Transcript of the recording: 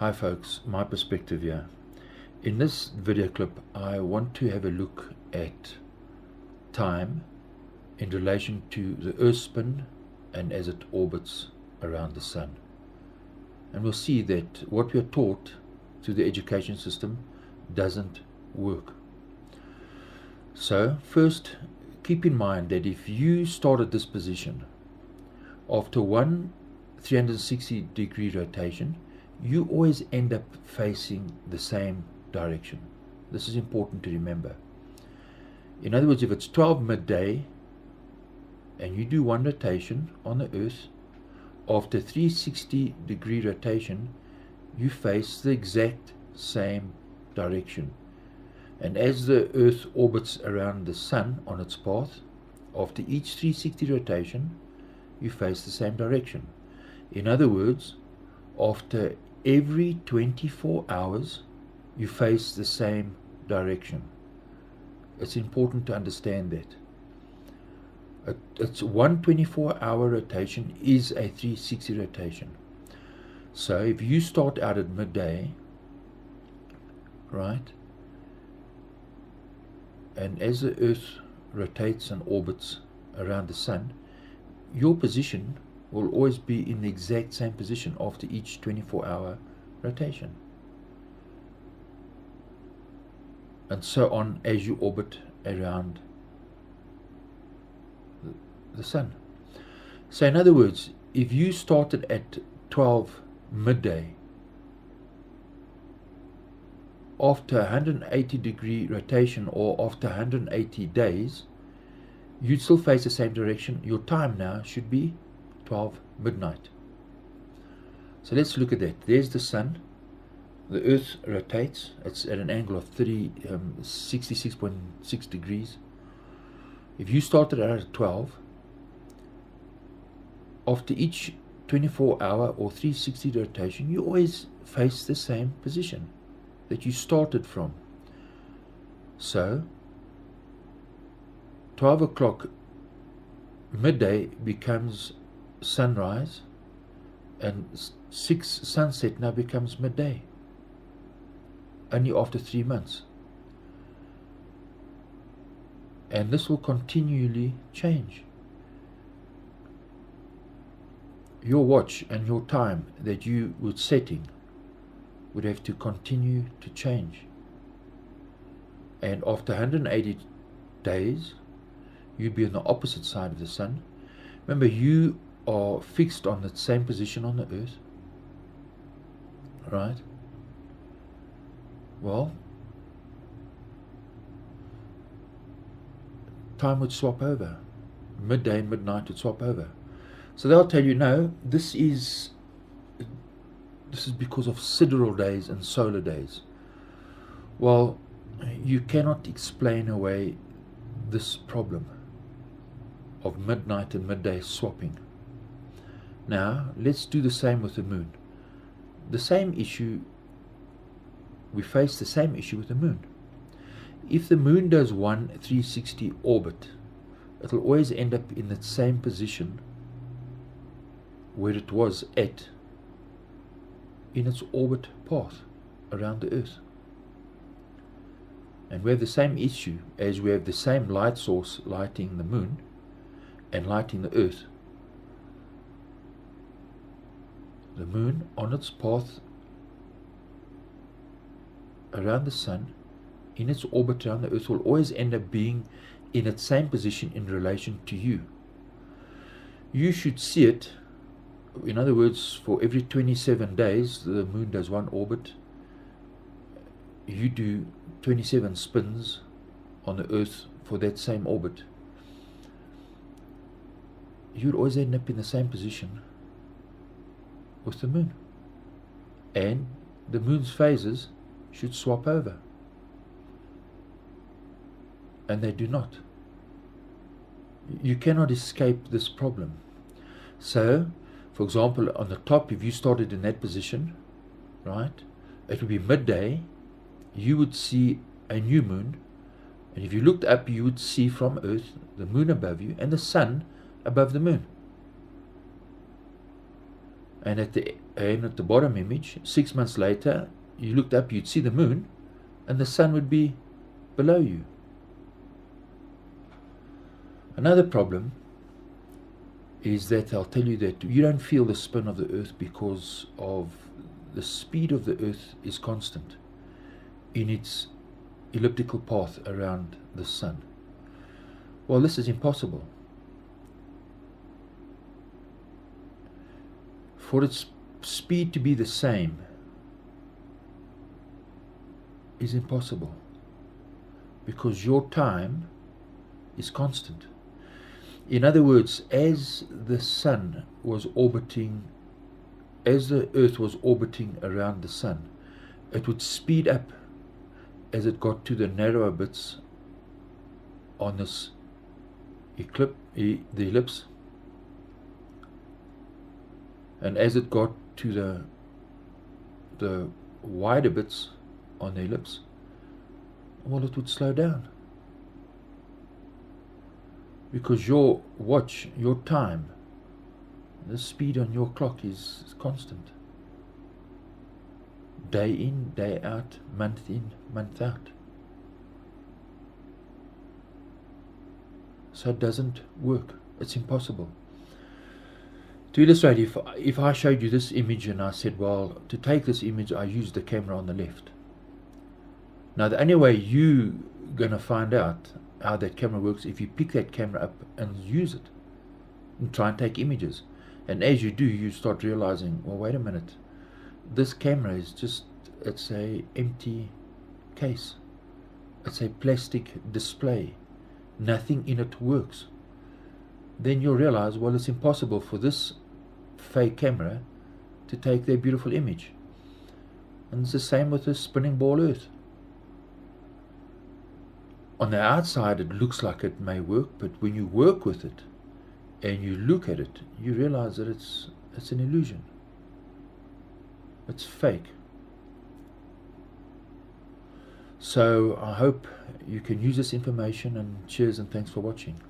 Hi folks, my perspective here. In this video clip I want to have a look at time in relation to the Earth's spin and as it orbits around the Sun. And we'll see that what we are taught through the education system doesn't work. So first, keep in mind that if you start at this position, after one 360-degree rotation, you always end up facing the same direction. This is important to remember. In other words, if it's 12 midday and you do one rotation on the Earth, after 360-degree rotation, you face the exact same direction. And as the Earth orbits around the Sun on its path, after each 360 rotation, you face the same direction. In other words, after every 24 hours, you face the same direction. It's important to understand that. It's one 24-hour rotation is a 360 rotation. So if you start out at midday, right, and as the Earth rotates and orbits around the Sun, your position will always be in the exact same position after each 24-hour rotation, and so on as you orbit around the Sun. So in other words, if you started at 12 midday, after 180-degree rotation or after 180 days, you'd still face the same direction. Your time now should be 12 midnight. So let's look at that. There's the Sun. The Earth rotates. It's at an angle of 66.6 degrees. If you started out at 12, after each 24-hour or 360 rotation, you always face the same position that you started from. So 12 o'clock midday becomes sunrise, and 6 sunset now becomes midday, only after 3 months. And this will continually change. Your watch and your time that you were setting would have to continue to change. And after 180 days, you'd be on the opposite side of the Sun. Remember, you are fixed on the same position on the Earth, right? Well, time would swap over. Midday and midnight would swap over. So they'll tell you, no, this is because of sidereal days and solar days. Well, you cannot explain away this problem of midnight and midday swapping. Now let's do the same with the moon. The same issue, we face the same issue with the moon. If the moon does one 360 orbit, it will always end up in the same position where it was at in its orbit path around the Earth. And we have the same issue as we have the same light source lighting the moon and lighting the Earth. The moon on its path around the Sun, in its orbit around the Earth, will always end up being in its same position in relation to you. You should see it. In other words, for every 27 days the moon does one orbit, you do 27 spins on the Earth for that same orbit. You'd always end up in the same position with the moon, and the moon's phases should swap over, and they do not. You cannot escape this problem. So for example, on the top, if you started in that position, right, it would be midday, you would see a new moon, and if you looked up, you would see from Earth the moon above you and the Sun above the moon. And at the bottom image, 6 months later, you looked up, you'd see the moon, and the sun would be below you. Another problem is that I'll tell you that you don't feel the spin of the earth because of the speed of the earth is constant in its elliptical path around the sun. Well, this is impossible. For its speed to be the same is impossible, because your time is constant. In other words, as the sun was orbiting, as the earth was orbiting around the sun, it would speed up as it got to the narrower bits on this the ellipse, and as it got to the wider bits on the ellipse, well, it would slow down, because your watch, your time, the speed on your clock is constant, day in, day out, month in, month out. So it doesn't work. It's impossible. To illustrate, if I showed you this image and I said, well, to take this image I used the camera on the left. Now the only way you're going to find out how that camera works if you pick that camera up and use it and try and take images. And as you do, you start realizing, well, wait a minute, this camera is just, it's a empty case. It's a plastic display. Nothing in it works. Then you'll realize, well, it's impossible for this fake camera to take their beautiful image. And it's the same with the spinning ball earth. On the outside it looks like it may work, but when you work with it and you look at it, you realize that it's an illusion. It's fake. So I hope you can use this information, and cheers and thanks for watching.